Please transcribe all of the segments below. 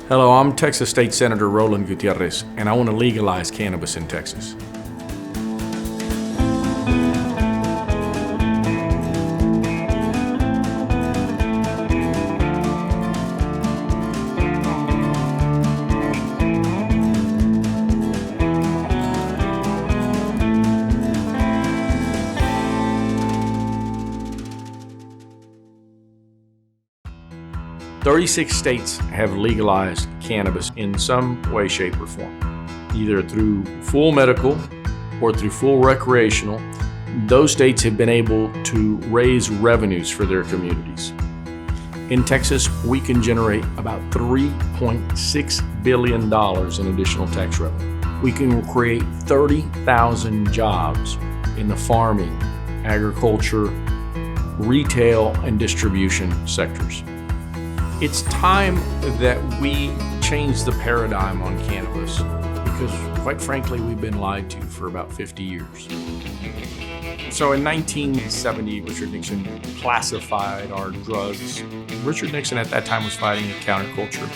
Hello, I'm Texas State Senator Roland Gutierrez, and I want to legalize cannabis in Texas. "36 states have legalized cannabis in some way, shape, or form, either through full medical or through full recreational. Those states have been able to raise revenues for their communities. In Texas, we can generate about $3.6 billion in additional tax revenue. We can create 30,000 jobs in the farming, agriculture, retail, and distribution sectors. It's time that we change the paradigm on cannabis because, quite frankly, we've been lied to for about 50 years. So in 1970, Richard Nixon classified our drugs. Richard Nixon at that time was fighting a counterculture,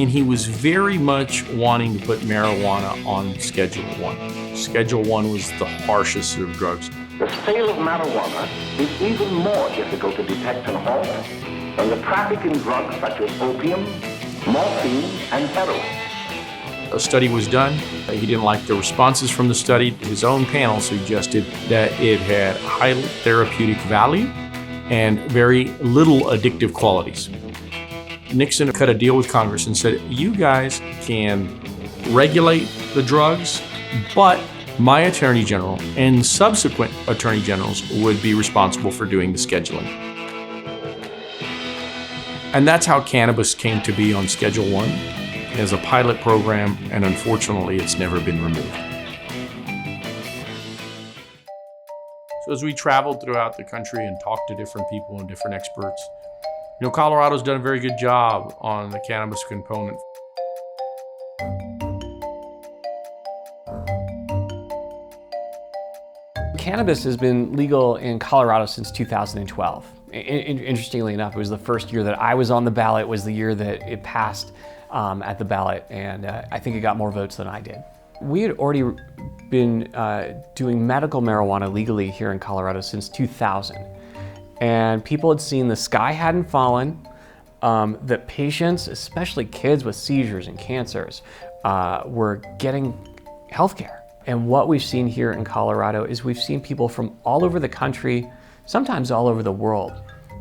and he was very much wanting to put marijuana on Schedule 1. Schedule 1 was the harshest of drugs. The sale of marijuana is even more difficult to detect and halt than the traffic in drugs such as opium, morphine, and heroin. A study was done. He didn't like the responses from the study. His own panel suggested that it had high therapeutic value and very little addictive qualities. Nixon cut a deal with Congress and said, you guys can regulate the drugs, but my Attorney General and subsequent Attorney Generals would be responsible for doing the scheduling. And that's how cannabis came to be on Schedule 1 as a pilot program, and unfortunately, it's never been removed. So as we traveled throughout the country and talked to different people and different experts, Colorado's done a very good job on the cannabis component. Cannabis has been legal in Colorado since 2012. Interestingly enough, it was the first year that I was on the ballot. It was the year that it passed at the ballot, and I think it got more votes than I did. We had already been doing medical marijuana legally here in Colorado since 2000, and people had seen the sky hadn't fallen, that patients, especially kids with seizures and cancers, were getting health care. And what we've seen here in Colorado is we've seen people from all over the country, sometimes all over the world,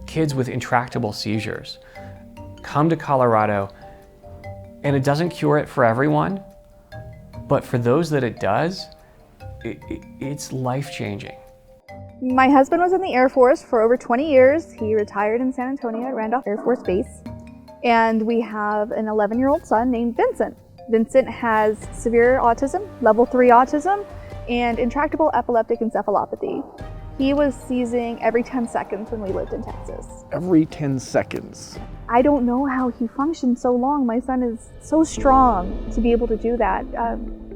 kids with intractable seizures, come to Colorado, and it doesn't cure it for everyone, but for those that it does, it's life-changing. My husband was in the Air Force for over 20 years. He retired in San Antonio at Randolph Air Force Base, and we have an 11-year-old son named Vincent. Vincent has severe autism, level 3 autism, and intractable epileptic encephalopathy. He was seizing every 10 seconds when we lived in Texas. Every 10 seconds. I don't know how he functioned so long. My son is so strong to be able to do that.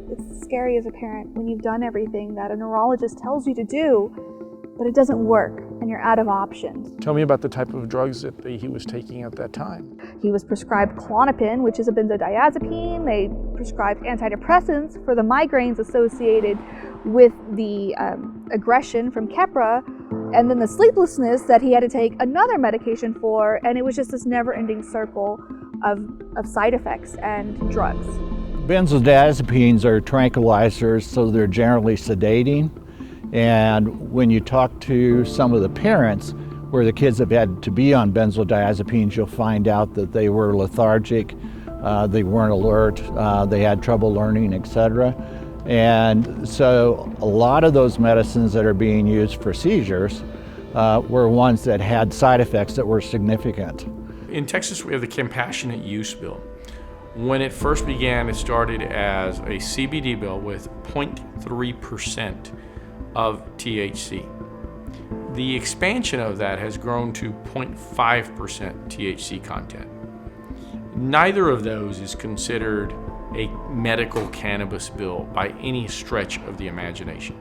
It's scary as a parent when you've done everything that a neurologist tells you to do, but it doesn't work and you're out of options. Tell me about the type of drugs that he was taking at that time. He was prescribed Klonopin, which is a benzodiazepine. They prescribed antidepressants for the migraines associated with the aggression from Keppra, and then the sleeplessness that he had to take another medication for, and it was just this never-ending circle of side effects and drugs. Benzodiazepines are tranquilizers, so they're generally sedating. And when you talk to some of the parents where the kids have had to be on benzodiazepines, you'll find out that they were lethargic, they weren't alert, they had trouble learning, etc. And so a lot of those medicines that are being used for seizures were ones that had side effects that were significant. In Texas, we have the compassionate use bill. When it first began, it started as a CBD bill with 0.3% of THC. The expansion of that has grown to 0.5% THC content. Neither of those is considered a medical cannabis bill by any stretch of the imagination.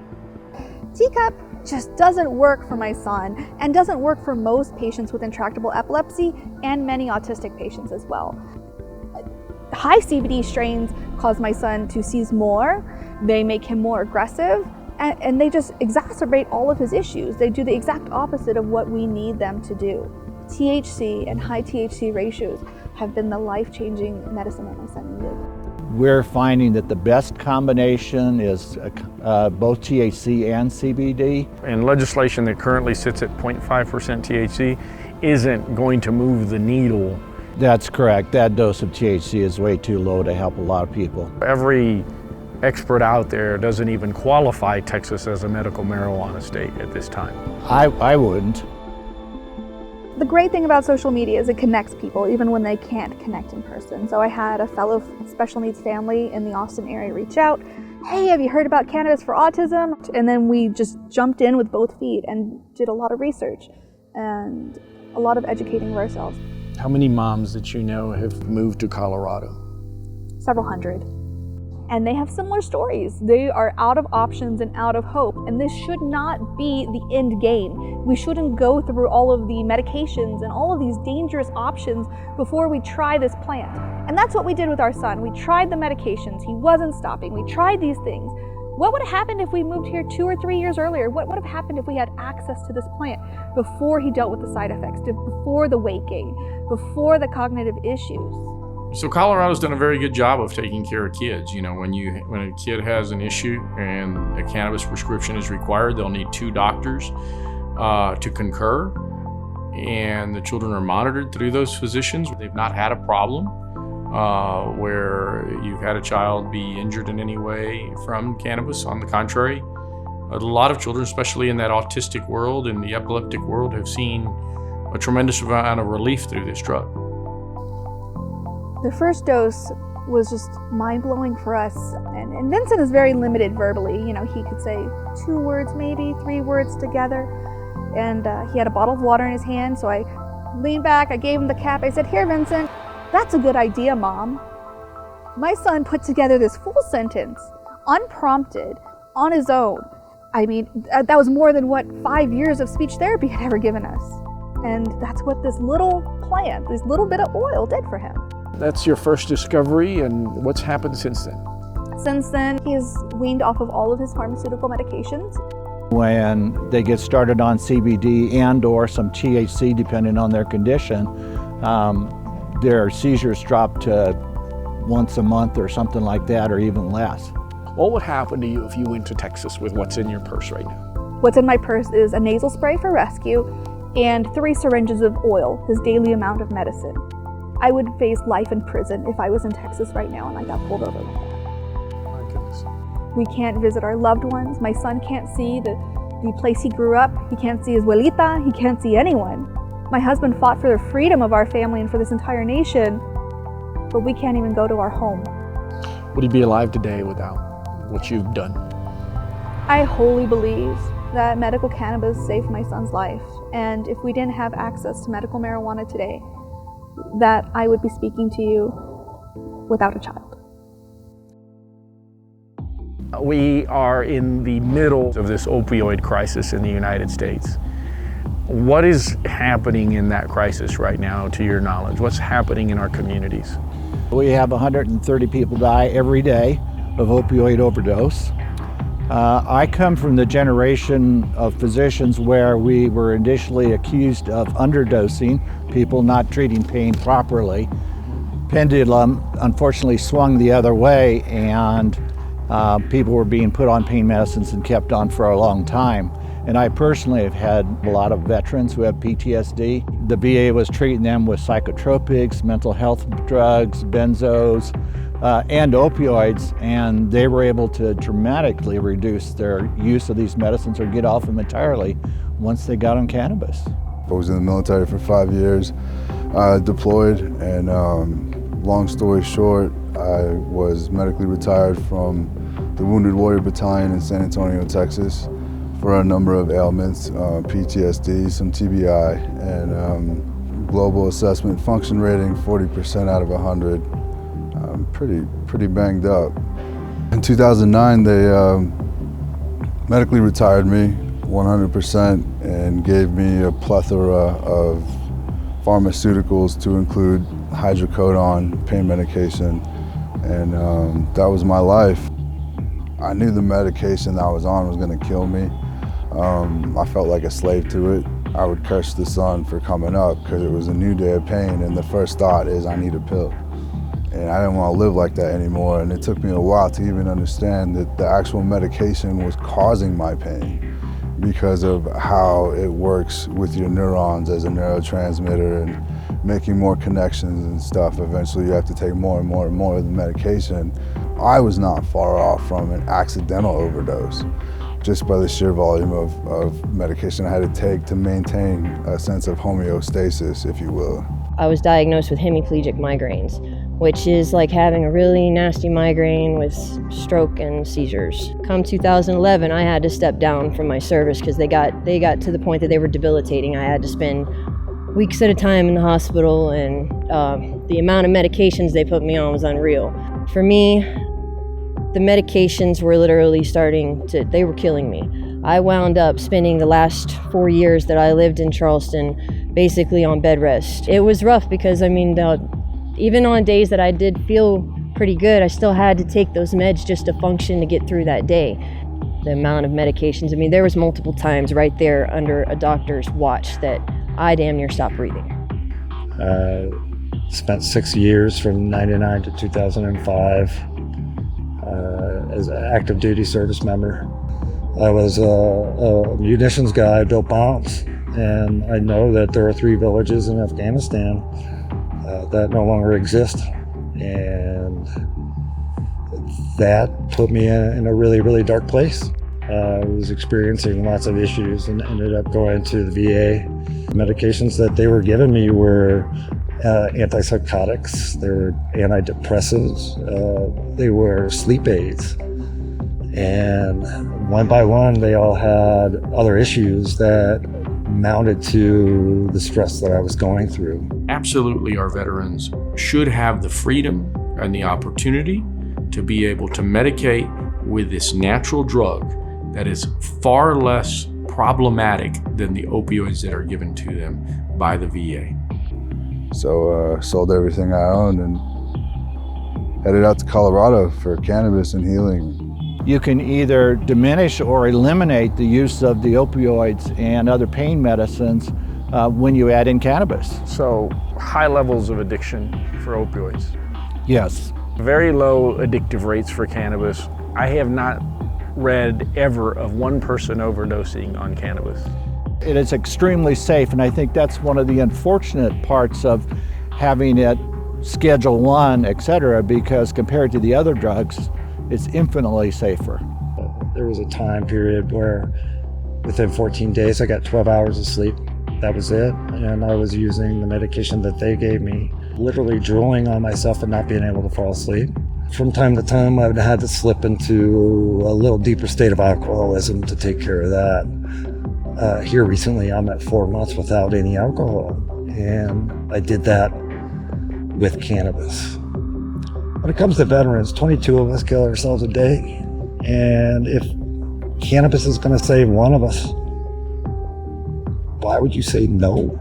Teacup just doesn't work for my son and doesn't work for most patients with intractable epilepsy and many autistic patients as well. high CBD strains cause my son to seize more, they make him more aggressive, and they just exacerbate all of his issues. They do the exact opposite of what we need them to do. THC and high THC ratios have been the life-changing medicine that my son needed. We're finding that the best combination is both THC and CBD. And legislation that currently sits at 0.5% THC isn't going to move the needle. That's correct. That dose of THC is way too low to help a lot of people. Every expert out there doesn't even qualify Texas as a medical marijuana state at this time. I wouldn't. The great thing about social media is it connects people even when they can't connect in person. So I had a fellow special needs family in the Austin area reach out. Hey, have you heard about Cannabis for Autism? And then we just jumped in with both feet and did a lot of research and a lot of educating of ourselves. How many moms that you know have moved to Colorado? Several hundred. And they have similar stories. They are out of options and out of hope. And this should not be the end game. We shouldn't go through all of the medications and all of these dangerous options before we try this plant. And that's what we did with our son. We tried the medications. He wasn't stopping. We tried these things. What would have happened if we moved here 2 or 3 years earlier? What would have happened if we had access to this plant before he dealt with the side effects, before the weight gain, before the cognitive issues? So Colorado's done a very good job of taking care of kids. You know, when a kid has an issue and a cannabis prescription is required, they'll need 2 doctors to concur, and the children are monitored through those physicians. They've not had a problem where you've had a child be injured in any way from cannabis. On the contrary, a lot of children, especially in that autistic world and the epileptic world, have seen a tremendous amount of relief through this drug. The first dose was just mind-blowing for us. And Vincent is very limited verbally. You know, he could say 2 words, maybe 3 words together. And he had a bottle of water in his hand, so I leaned back, I gave him the cap. I said, "Here, Vincent, that's a good idea, Mom." My son put together this full sentence, unprompted, on his own. I mean, that was more than what 5 years of speech therapy had ever given us. And that's what this little plant, this little bit of oil did for him. That's your first discovery, and what's happened since then? Since then, he's weaned off of all of his pharmaceutical medications. When they get started on CBD and or some THC, depending on their condition, their seizures drop to once a month or something like that, or even less. What would happen to you if you went to Texas with what's in your purse right now? What's in my purse is a nasal spray for rescue and 3 syringes of oil, his daily amount of medicine. I would face life in prison if I was in Texas right now and I got pulled over like that. My goodness. We can't visit our loved ones. My son can't see the place he grew up. He can't see his abuelita. He can't see anyone. My husband fought for the freedom of our family and for this entire nation, but we can't even go to our home. Would he be alive today without what you've done? I wholly believe that medical cannabis saved my son's life, and if we didn't have access to medical marijuana today, that I would be speaking to you without a child. We are in the middle of this opioid crisis in the United States. What is happening in that crisis right now, to your knowledge? What's happening in our communities? We have 130 people die every day of opioid overdose. I come from the generation of physicians where we were initially accused of underdosing, people not treating pain properly. Pendulum unfortunately swung the other way, and people were being put on pain medicines and kept on for a long time. And I personally have had a lot of veterans who have PTSD. The VA was treating them with psychotropics, mental health drugs, benzos, and opioids, and they were able to dramatically reduce their use of these medicines or get off them entirely once they got on cannabis. I was in the military for 5 years, deployed, and long story short, I was medically retired from the Wounded Warrior Battalion in San Antonio, Texas, for a number of ailments, PTSD, some TBI, and global assessment function rating 40% out of 100. Pretty banged up. In 2009, they medically retired me 100% and gave me a plethora of pharmaceuticals to include hydrocodone pain medication, and that was my life. I knew the medication that I was on was going to kill me. I felt like a slave to it. I would curse the sun for coming up because it was a new day of pain, and the first thought is I need a pill. And I didn't want to live like that anymore, and it took me a while to even understand that the actual medication was causing my pain because of how it works with your neurons as a neurotransmitter and making more connections and stuff. Eventually you have to take more and more and more of the medication. I was not far off from an accidental overdose just by the sheer volume of medication I had to take to maintain a sense of homeostasis, if you will. I was diagnosed with hemiplegic migraines, which is like having a really nasty migraine with stroke and seizures. Come 2011, I had to step down from my service because they got to the point that they were debilitating. I had to spend weeks at a time in the hospital, and the amount of medications they put me on was unreal. For me, the medications were literally they were killing me. I wound up spending the last 4 years that I lived in Charleston basically on bed rest. It was rough because, even on days that I did feel pretty good, I still had to take those meds just to function to get through that day. The amount of medications, there was multiple times right there under a doctor's watch that I damn near stopped breathing. Spent 6 years from 99 to 2005 as an active duty service member. I was a munitions guy, built bombs, and I know that there are 3 villages in Afghanistan that no longer exist, and that put me in a really, really dark place. I was experiencing lots of issues and ended up going to the VA. The medications that they were giving me were antipsychotics, they were antidepressants, they were sleep aids. And one by one, they all had other issues that mounted to the stress that I was going through. Absolutely, our veterans should have the freedom and the opportunity to be able to medicate with this natural drug that is far less problematic than the opioids that are given to them by the VA. So sold everything I owned and headed out to Colorado for cannabis and healing. You can either diminish or eliminate the use of the opioids and other pain medicines when you add in cannabis. So high levels of addiction for opioids. Yes. Very low addictive rates for cannabis. I have not read ever of one person overdosing on cannabis. It is extremely safe, and I think that's one of the unfortunate parts of having it Schedule 1, etc., because compared to the other drugs, it's infinitely safer. There was a time period where within 14 days I got 12 hours of sleep. That was it, and I was using the medication that they gave me, literally drooling on myself and not being able to fall asleep. From time to time, I've had to slip into a little deeper state of alcoholism to take care of that. Here recently, I'm at 4 months without any alcohol, and I did that with cannabis. When it comes to veterans, 22 of us kill ourselves a day, and if cannabis is going to save one of us, why would you say no?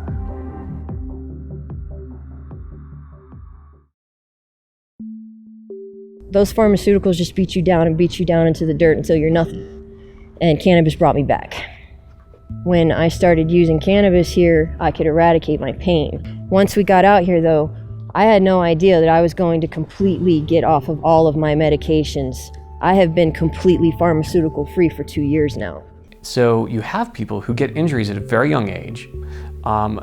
Those pharmaceuticals just beat you down and beat you down into the dirt until you're nothing. And cannabis brought me back. When I started using cannabis here, I could eradicate my pain. Once we got out here though, I had no idea that I was going to completely get off of all of my medications. I have been completely pharmaceutical free for 2 years now. So you have people who get injuries at a very young age.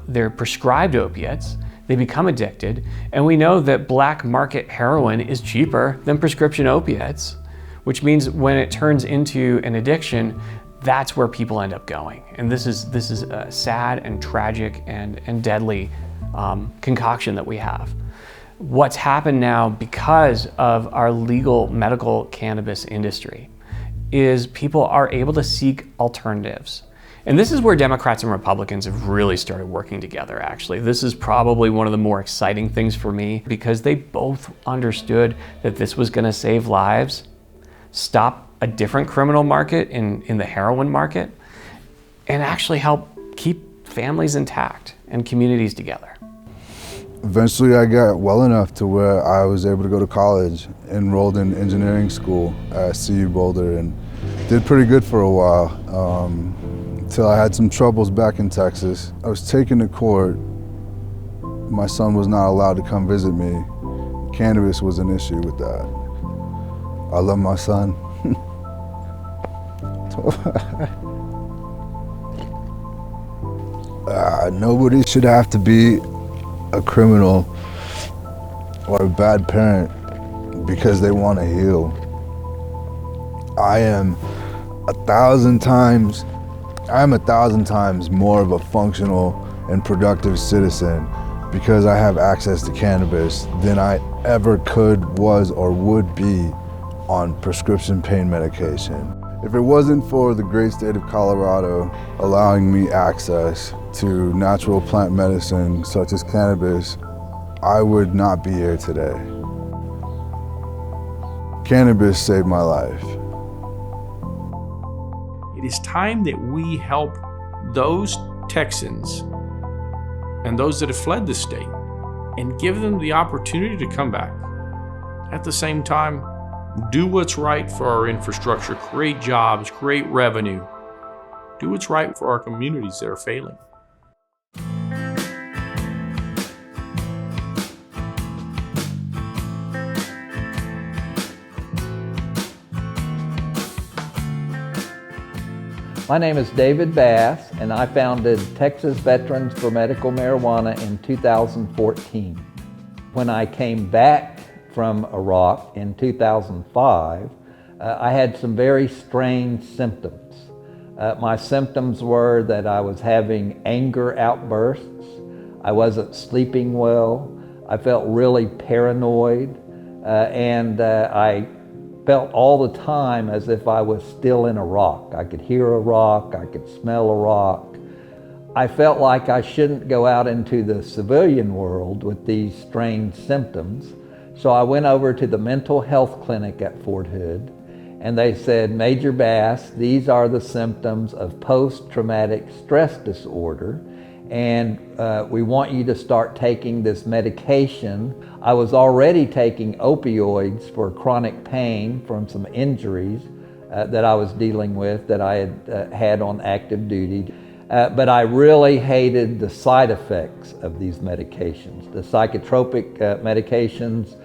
They're prescribed opiates. They become addicted, and we know that black market heroin is cheaper than prescription opiates, which means when it turns into an addiction, that's where people end up going. And this is a sad and tragic and deadly concoction that we have. What's happened now because of our legal medical cannabis industry is people are able to seek alternatives. And this is where Democrats and Republicans have really started working together, actually. This is probably one of the more exciting things for me because they both understood that this was gonna save lives, stop a different criminal market in the heroin market, and actually help keep families intact and communities together. Eventually I got well enough to where I was able to go to college, enrolled in engineering school at CU Boulder, and did pretty good for a while, until I had some troubles back in Texas. I was taken to court. My son was not allowed to come visit me. Cannabis was an issue with that. I love my son. Nobody should have to be a criminal or a bad parent because they want to heal. I am a thousand times more of a functional and productive citizen because I have access to cannabis than I ever could, was, or would be on prescription pain medication. If it wasn't for the great state of Colorado allowing me access to natural plant medicine such as cannabis, I would not be here today. Cannabis saved my life. It is time that we help those Texans and those that have fled the state and give them the opportunity to come back. At the same time, do what's right for our infrastructure, create jobs, create revenue. Do what's right for our communities that are failing. My name is David Bass, and I founded Texas Veterans for Medical Marijuana in 2014. When I came back from Iraq in 2005, I had some very strange symptoms. My symptoms were that I was having anger outbursts, I wasn't sleeping well, I felt really paranoid, and I felt all the time as if I was still in Iraq. I could hear a rock, I could smell a rock. I felt like I shouldn't go out into the civilian world with these strange symptoms. So I went over to the mental health clinic at Fort Hood, and they said, Major Bass, these are the symptoms of post-traumatic stress disorder, and we want you to start taking this medication. I was already taking opioids for chronic pain from some injuries that I was dealing with that I had had on active duty. But I really hated the side effects of these medications. The psychotropic medications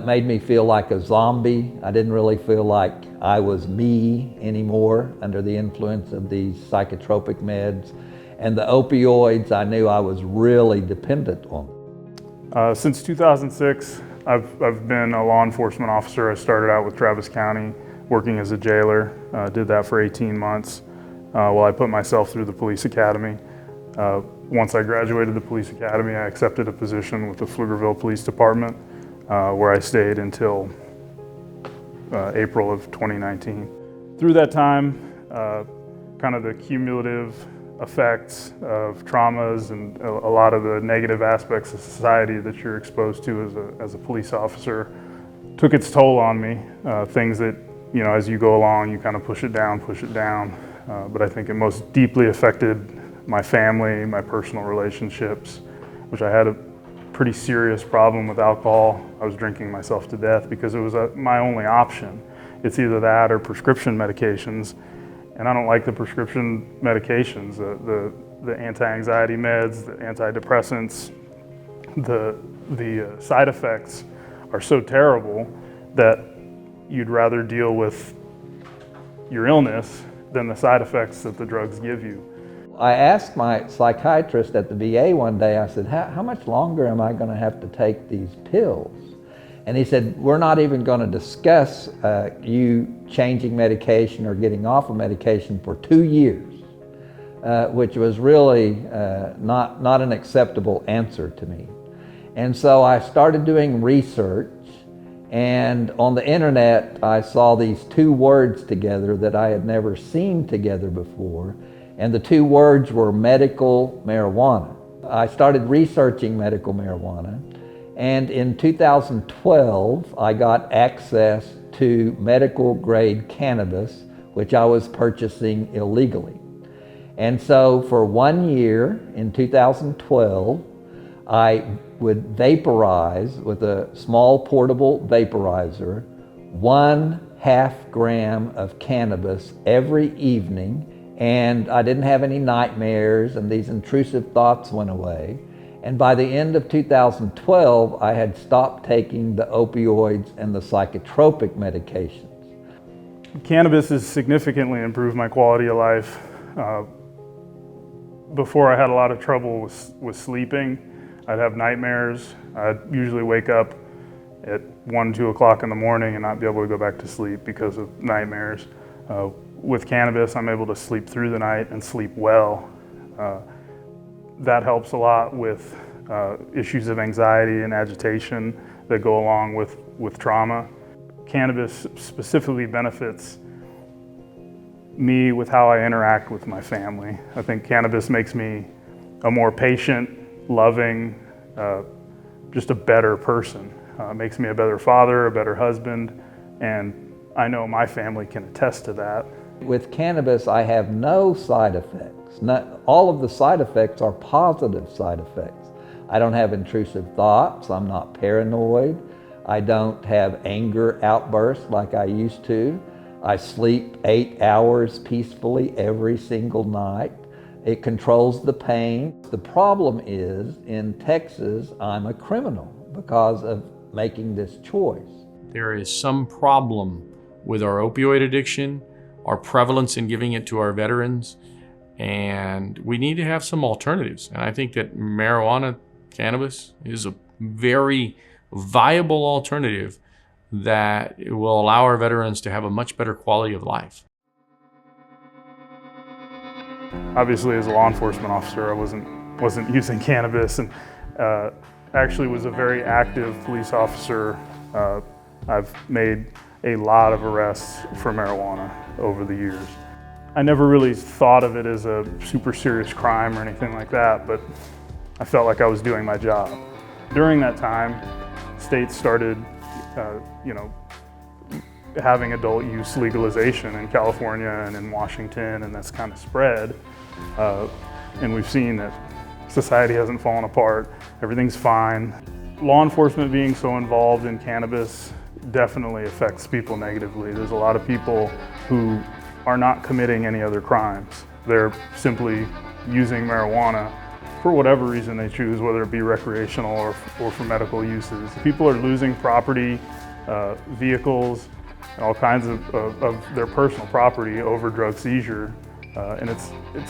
made me feel like a zombie. I didn't really feel like I was me anymore under the influence of these psychotropic meds. And the opioids, I knew I was really dependent on. Since 2006, I've been a law enforcement officer. I started out with Travis County, working as a jailer. Did that for 18 months while I put myself through the police academy. Once I graduated the police academy, I accepted a position with the Pflugerville Police Department, where I stayed until April of 2019. Through that time, kind of the cumulative effects of traumas and a lot of the negative aspects of society that you're exposed to as a police officer took its toll on me. Things that, you know, as you go along, you kind of push it down. But I think it most deeply affected my family, my personal relationships, which I had a pretty serious problem with alcohol. I was drinking myself to death because it was my only option. It's either that or prescription medications. And I don't like the prescription medications, the anti-anxiety meds, the antidepressants. The side effects are so terrible that you'd rather deal with your illness than the side effects that the drugs give you. I asked my psychiatrist at the VA one day, I said, how much longer am I going to have to take these pills? And he said, we're not even going to discuss you changing medication or getting off of medication for 2 years, which was really not an acceptable answer to me. And so I started doing research, and on the internet I saw these two words together that I had never seen together before, and the two words were medical marijuana. I started researching medical marijuana, and in 2012, I got access to medical grade cannabis, which I was purchasing illegally. And so for 1 year in 2012, I would vaporize with a small portable vaporizer 1/2 gram of cannabis every evening, and I didn't have any nightmares and these intrusive thoughts went away. And by the end of 2012, I had stopped taking the opioids and the psychotropic medications. Cannabis has significantly improved my quality of life. Before I had a lot of trouble with sleeping. I'd have nightmares. I'd usually wake up at 1, 2 o'clock in the morning and not be able to go back to sleep because of nightmares. With cannabis, I'm able to sleep through the night and sleep well. That helps a lot with issues of anxiety and agitation that go along with trauma. Cannabis specifically benefits me with how I interact with my family. I think cannabis makes me a more patient, loving, just a better person. Makes me a better father, a better husband, and I know my family can attest to that. With cannabis, I have no side effects. All of the side effects are positive side effects. I don't have intrusive thoughts, I'm not paranoid, I don't have anger outbursts like I used to. I sleep 8 hours peacefully every single night. It controls the pain. The problem is, in Texas, I'm a criminal because of making this choice. There is some problem with our opioid addiction, our prevalence in giving it to our veterans, and we need to have some alternatives. And I think that marijuana, cannabis, is a very viable alternative that will allow our veterans to have a much better quality of life. Obviously, as a law enforcement officer, I wasn't using cannabis, and actually was a very active police officer. I've made a lot of arrests for marijuana over the years. I never really thought of it as a super serious crime or anything like that, but I felt like I was doing my job. During that time, states started having adult use legalization in California and in Washington, and that's kind of spread. And we've seen that society hasn't fallen apart, everything's fine. Law enforcement being so involved in cannabis definitely affects people negatively. There's a lot of people who are not committing any other crimes. They're simply using marijuana for whatever reason they choose, whether it be recreational or for medical uses. People are losing property, vehicles, and all kinds of their personal property over drug seizure. And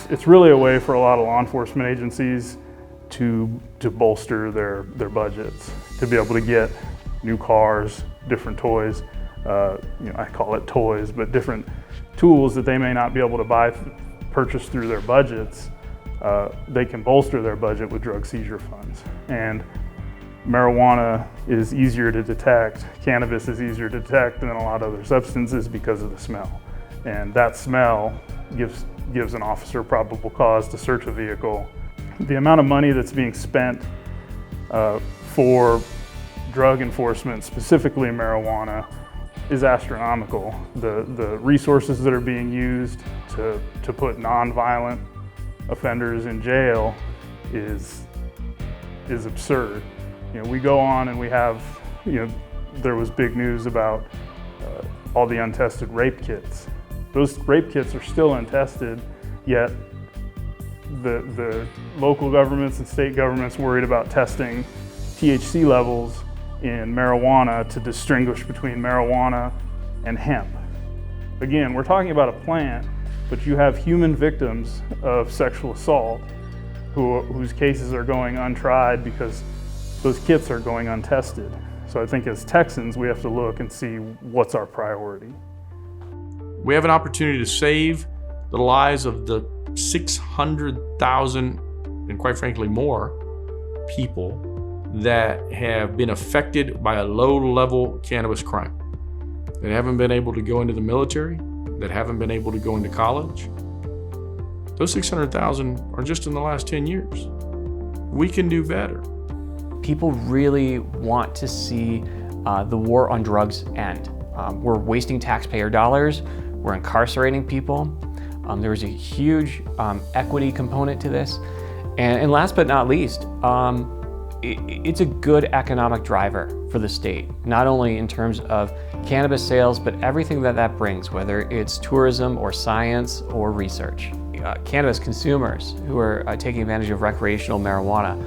it's really a way for a lot of law enforcement agencies to bolster their budgets, to be able to get new cars, different toys, I call it toys, but different tools that they may not be able to purchase through their budgets. They can bolster their budget with drug seizure funds. And marijuana is easier to detect, cannabis is easier to detect than a lot of other substances because of the smell. And that smell gives an officer probable cause to search a vehicle. The amount of money that's being spent for drug enforcement, specifically marijuana, is astronomical. The resources that are being used to put nonviolent offenders in jail is absurd. We go on and we have, there was big news about all the untested rape kits. Those rape kits are still untested, yet the local governments and state governments worried about testing THC levels in marijuana to distinguish between marijuana and hemp. Again, we're talking about a plant, but you have human victims of sexual assault whose cases are going untried because those kits are going untested. So I think as Texans, we have to look and see what's our priority. We have an opportunity to save the lives of the 600,000, and quite frankly more, people that have been affected by a low-level cannabis crime, that haven't been able to go into the military, that haven't been able to go into college. Those 600,000 are just in the last 10 years. We can do better. People really want to see the war on drugs end. We're wasting taxpayer dollars, we're incarcerating people. There's a huge equity component to this. And last but not least, it's a good economic driver for the state, not only in terms of cannabis sales, but everything that brings, whether it's tourism or science or research. Cannabis consumers who are taking advantage of recreational marijuana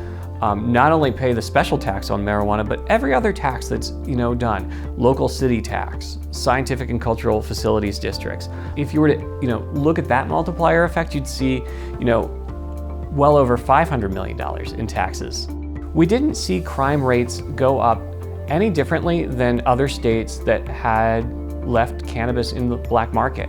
not only pay the special tax on marijuana, but every other tax that's done. Local city tax, scientific and cultural facilities districts. If you were to look at that multiplier effect, you'd see well over $500 million in taxes. We didn't see crime rates go up any differently than other states that had left cannabis in the black market.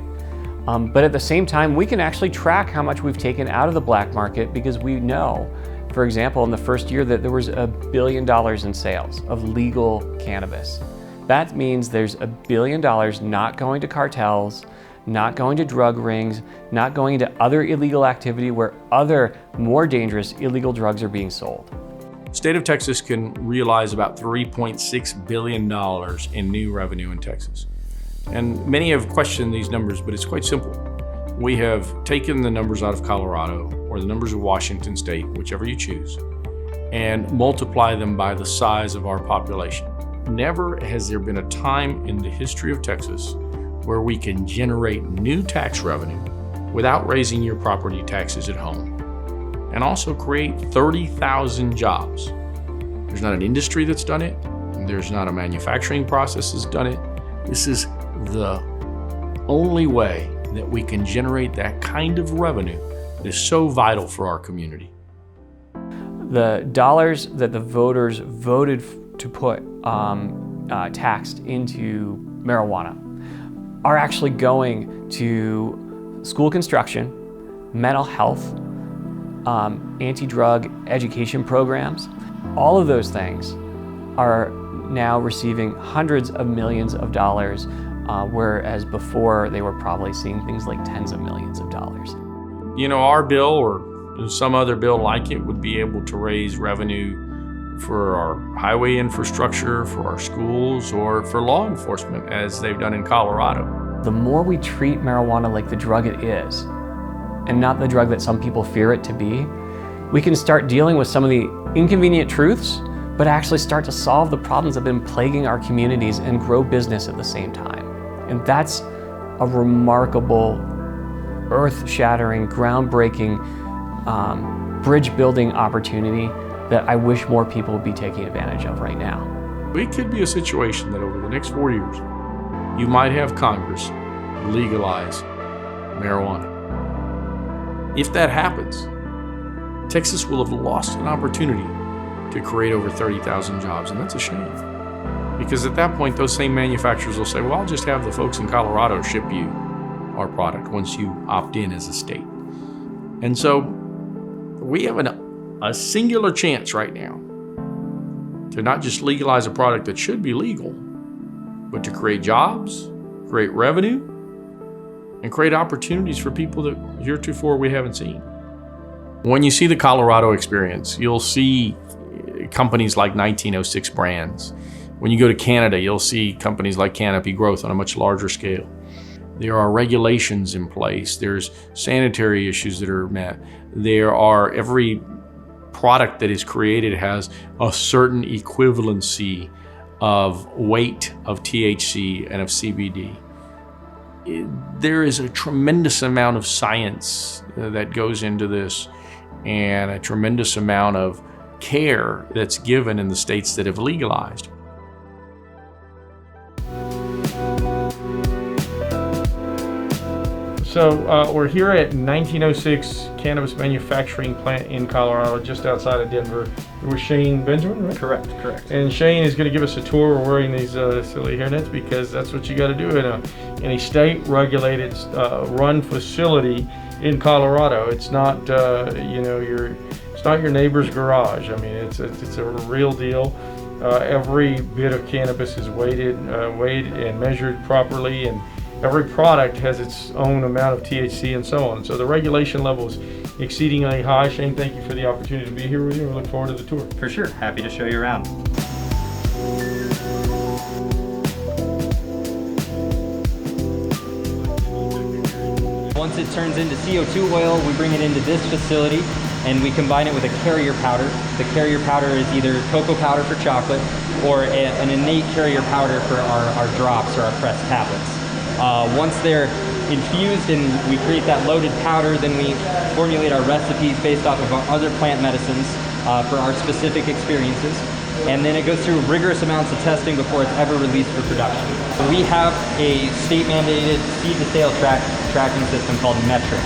But at the same time, we can actually track how much we've taken out of the black market, because we know, for example, in the first year that there was $1 billion in sales of legal cannabis. That means there's $1 billion not going to cartels, not going to drug rings, not going into other illegal activity where other more dangerous illegal drugs are being sold. The state of Texas can realize about $3.6 billion in new revenue in Texas. And many have questioned these numbers, but it's quite simple. We have taken the numbers out of Colorado or the numbers of Washington State, whichever you choose, and multiply them by the size of our population. Never has there been a time in the history of Texas where we can generate new tax revenue without raising your property taxes at home, and also create 30,000 jobs. There's not an industry that's done it. There's not a manufacturing process that's done it. This is the only way that we can generate that kind of revenue that is so vital for our community. The dollars that the voters voted to put taxed into marijuana are actually going to school construction, mental health, anti-drug education programs. All of those things are now receiving hundreds of millions of dollars, whereas before they were probably seeing things like tens of millions of dollars. Our bill or some other bill like it would be able to raise revenue for our highway infrastructure, for our schools, or for law enforcement, as they've done in Colorado. The more we treat marijuana like the drug it is, and not the drug that some people fear it to be, we can start dealing with some of the inconvenient truths, but actually start to solve the problems that have been plaguing our communities and grow business at the same time. And that's a remarkable, earth-shattering, groundbreaking, bridge-building opportunity that I wish more people would be taking advantage of right now. It could be a situation that over the next 4 years, you might have Congress legalize marijuana. If that happens, Texas will have lost an opportunity to create over 30,000 jobs, and that's a shame. Because at that point, those same manufacturers will say, well, I'll just have the folks in Colorado ship you our product once you opt in as a state. And so we have a singular chance right now to not just legalize a product that should be legal, but to create jobs, create revenue, and create opportunities for people that heretofore we haven't seen. When you see the Colorado experience, you'll see companies like 1906 Brands. When you go to Canada, you'll see companies like Canopy Growth on a much larger scale. There are regulations in place. There's sanitary issues that are met. Every product that is created has a certain equivalency of weight of THC and of CBD. There is a tremendous amount of science that goes into this, and a tremendous amount of care that's given in the states that have legalized. So we're here at 1906 Cannabis Manufacturing Plant in Colorado, just outside of Denver. We're Shane Benjamin, right? Correct. And Shane is going to give us a tour. We're wearing these silly hairnets because that's what you got to do in a state-regulated run facility in Colorado. It's not it's not your neighbor's garage. I mean, it's a real deal. Every bit of cannabis is weighed and measured properly, and every product has its own amount of THC and so on. So the regulation level is exceedingly high. Shane, thank you for the opportunity to be here with you. We look forward to the tour. For sure. Happy to show you around. Once it turns into CO2 oil, we bring it into this facility, and we combine it with a carrier powder. The carrier powder is either cocoa powder for chocolate or an innate carrier powder for our drops or our pressed tablets. Once they're infused and we create that loaded powder, then we formulate our recipes based off of our other plant medicines for our specific experiences. And then it goes through rigorous amounts of testing before it's ever released for production. We have a state-mandated seed-to-sale tracking system called Metric,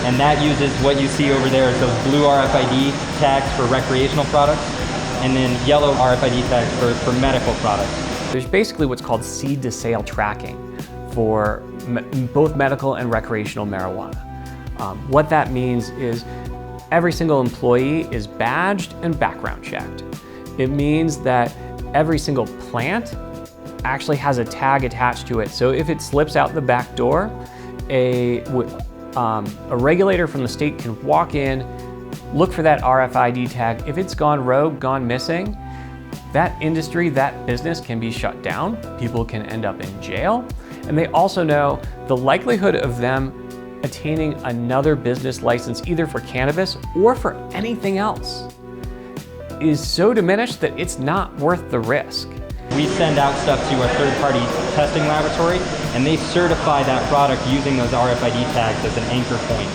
and that uses what you see over there as those blue RFID tags for recreational products, and then yellow RFID tags for medical products. There's basically what's called seed-to-sale tracking for both medical and recreational marijuana. What that means is every single employee is badged and background checked. It means that every single plant actually has a tag attached to it. So if it slips out the back door, a regulator from the state can walk in, look for that RFID tag. If it's gone rogue, gone missing, that industry, that business can be shut down. People can end up in jail. And they also know the likelihood of them attaining another business license, either for cannabis or for anything else, is so diminished that it's not worth the risk. We send out stuff to our third-party testing laboratory, and they certify that product using those RFID tags as an anchor point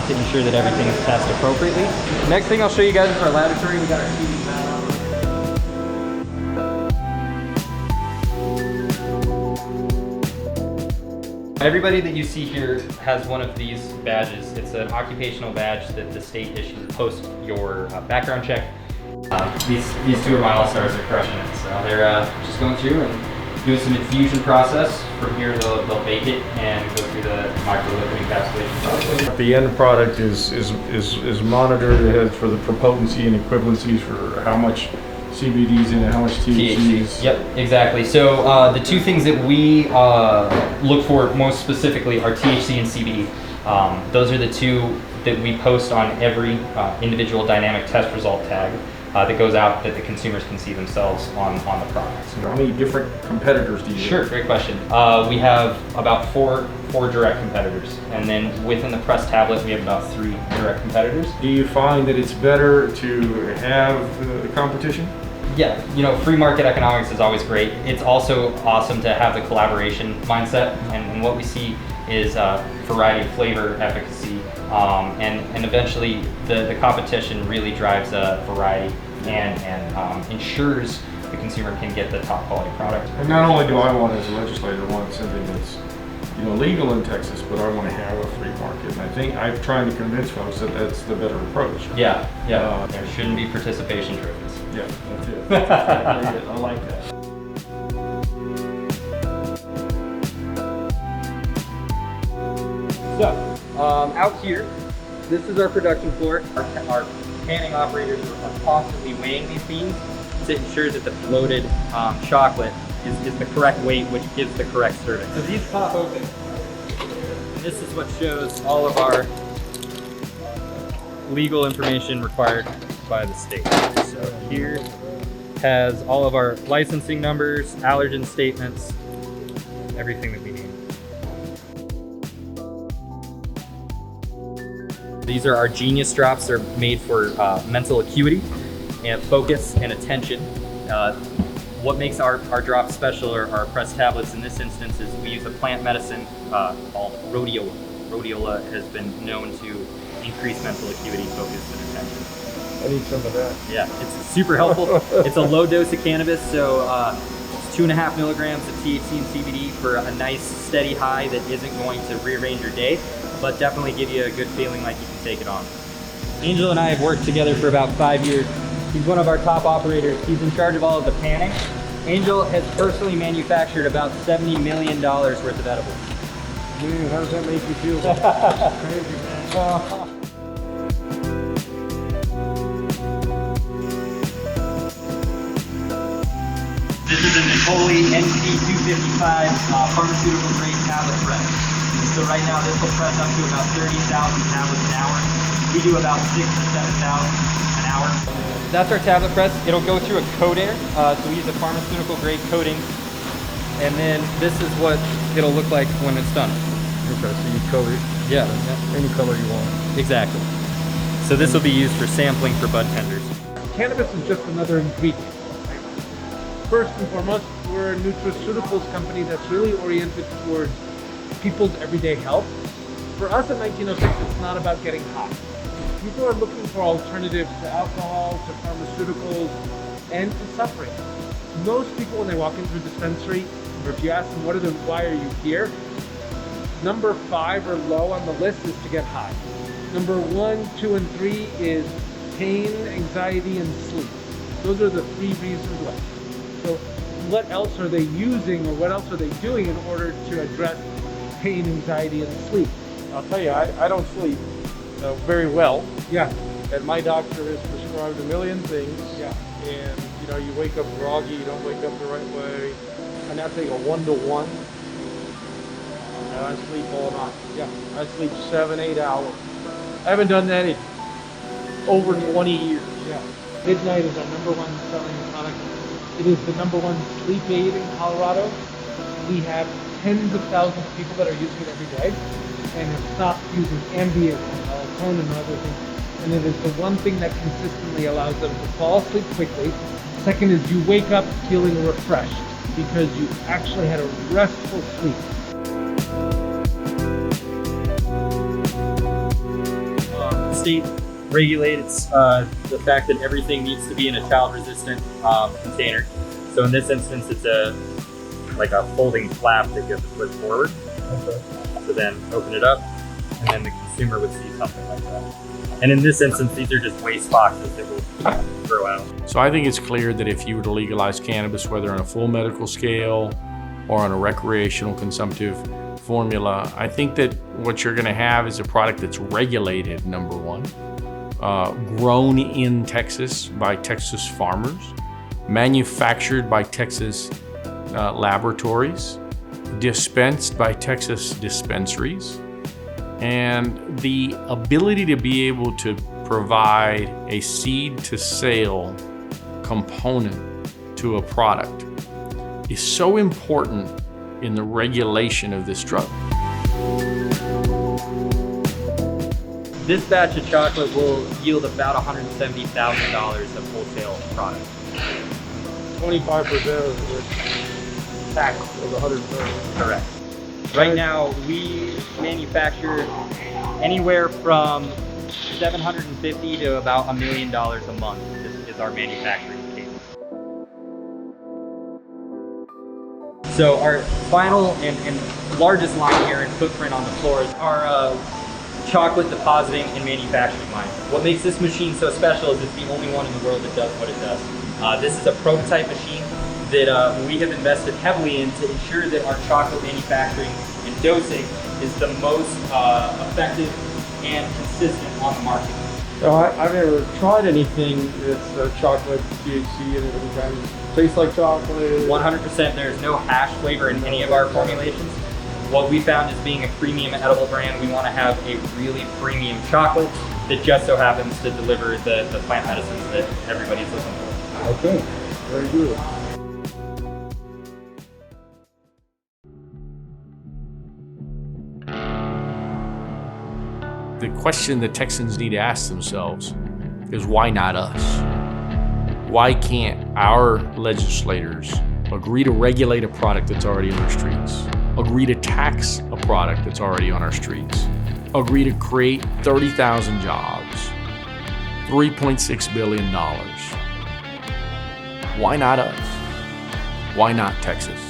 to ensure that everything is tested appropriately. Next thing I'll show you guys is our laboratory. We got our TV panel. Everybody that you see here has one of these badges. It's an occupational badge that the state issues post your background check. These two are my all-stars. They're crushing it. So they're just going through and doing some infusion process. From here, they'll bake it and go through the micro-liquid encapsulation process. The end product is monitored for the potency and equivalencies for how much CBD's in it, how much THC is. Yep, exactly. So the two things that we look for most specifically are THC and CBD. Those are the two that we post on every individual dynamic test result tag that goes out that the consumers can see themselves on the products. How many different competitors do you Sure, have? great question. We have about four direct competitors, and then within the press tablet we have about 3 direct competitors. Do you find that it's better to have the competition? Yeah, you know, free market economics is always great. It's also awesome to have the collaboration mindset, and what we see is variety, flavor, efficacy, and eventually the competition really drives variety and ensures the consumer can get the top quality product. And not only do I want, as a legislator, want something that's legal in Texas, but I want to have a free market. And I think I'm trying to convince folks that that's the better approach. Yeah. There shouldn't be participation trophies. Yeah, that's it. That's it. I like that. So, out here, this is our production floor. Our canning operators are constantly weighing these beans to ensure that the floated chocolate is the correct weight, which gives the correct serving. So these pop open. And this is what shows all of our legal information required by the state. So here has all of our licensing numbers, allergen statements, everything that we need. These are our Genius drops. They're made for mental acuity and focus and attention. What makes our drops special are our pressed tablets. In this instance, is we use a plant medicine called rhodiola. Rhodiola has been known to increase mental acuity, focus, and attention. I need some of that. Yeah, it's super helpful. It's a low dose of cannabis, so it's 2.5 milligrams of THC and CBD for a nice steady high that isn't going to rearrange your day, but definitely give you a good feeling like you can take it on. Angel and I have worked together for about 5 years. He's one of our top operators. He's in charge of all of the panning. Angel has personally manufactured about $70 million worth of edibles. Man, how does that make you feel? Crazy, man. This is a Nicoli NC255 pharmaceutical grade tablet press. So right now this will press up to about 30,000 tablets an hour. We do about 6,000 to 7,000 an hour. That's our tablet press. It'll go through a coater, so we use a pharmaceutical grade coating. And then this is what it'll look like when it's done. Okay, so you color it? Yeah. Any color you want. Exactly. So this will be used for sampling for bud tenders. Cannabis is just another ingredient. First and foremost, we're a nutraceuticals company that's really oriented towards people's everyday health. For us at 1906, it's not about getting high. People are looking for alternatives to alcohol, to pharmaceuticals, and to suffering. Most people, when they walk into a dispensary, or if you ask them why are you here, number 5 or low on the list is to get high. Number 1, 2, and 3 is pain, anxiety, and sleep. Those are the 3 reasons why. So what else are they using, or what else are they doing in order to address pain, anxiety, and sleep? I'll tell you, I don't sleep very well. Yeah. And my doctor has prescribed a million things. Yeah. And you wake up groggy, you don't wake up the right way. I now take a 1-to-1. And I sleep all night. Yeah. I sleep 7-8 hours. I haven't done that in over 20 years. Yeah. Midnight is our #1 selling product. It is the #1 sleep aid in Colorado. We have tens of thousands of people that are using it every day and have stopped using Ambien and melatonin and other things. And it is the one thing that consistently allows them to fall asleep quickly. Second is you wake up feeling refreshed because you actually had a restful sleep. The state regulates the fact that everything needs to be in a child-resistant container. So in this instance, it's like a folding flap that you have to push forward. Okay. So then open it up, and then the consumer would see something like that. And in this instance, these are just waste boxes that we'll throw out. So I think it's clear that if you were to legalize cannabis, whether on a full medical scale or on a recreational consumptive formula, I think that what you're going to have is a product that's regulated, number one, grown in Texas by Texas farmers, manufactured by Texas laboratories, dispensed by Texas dispensaries, and the ability to be able to provide a seed to sale component to a product is so important in the regulation of this drug. This batch of chocolate will yield about $170,000 of wholesale product. 25% of the tax of the 130. Correct. Right now, we manufacture anywhere from $750,000 to about $1 million a month is our manufacturing cadence. So our final and largest line here in footprint on the floor is our chocolate depositing and manufacturing line. What makes this machine so special is it's the only one in the world that does what it does. This is a prototype machine that we have invested heavily in to ensure that our chocolate manufacturing and dosing is the most effective and consistent on the market. So I've never tried anything that's chocolate, THC, and it kind of tastes like chocolate. 100%, there's no hash flavor in any of our formulations. What we found is being a premium edible brand, we want to have a really premium chocolate that just so happens to deliver the plant medicines that everybody's looking for. Okay, very good. The question that Texans need to ask themselves is why not us? Why can't our legislators agree to regulate a product that's already on our streets? Agree to tax a product that's already on our streets? Agree to create 30,000 jobs, $3.6 billion. Why not us? Why not Texas?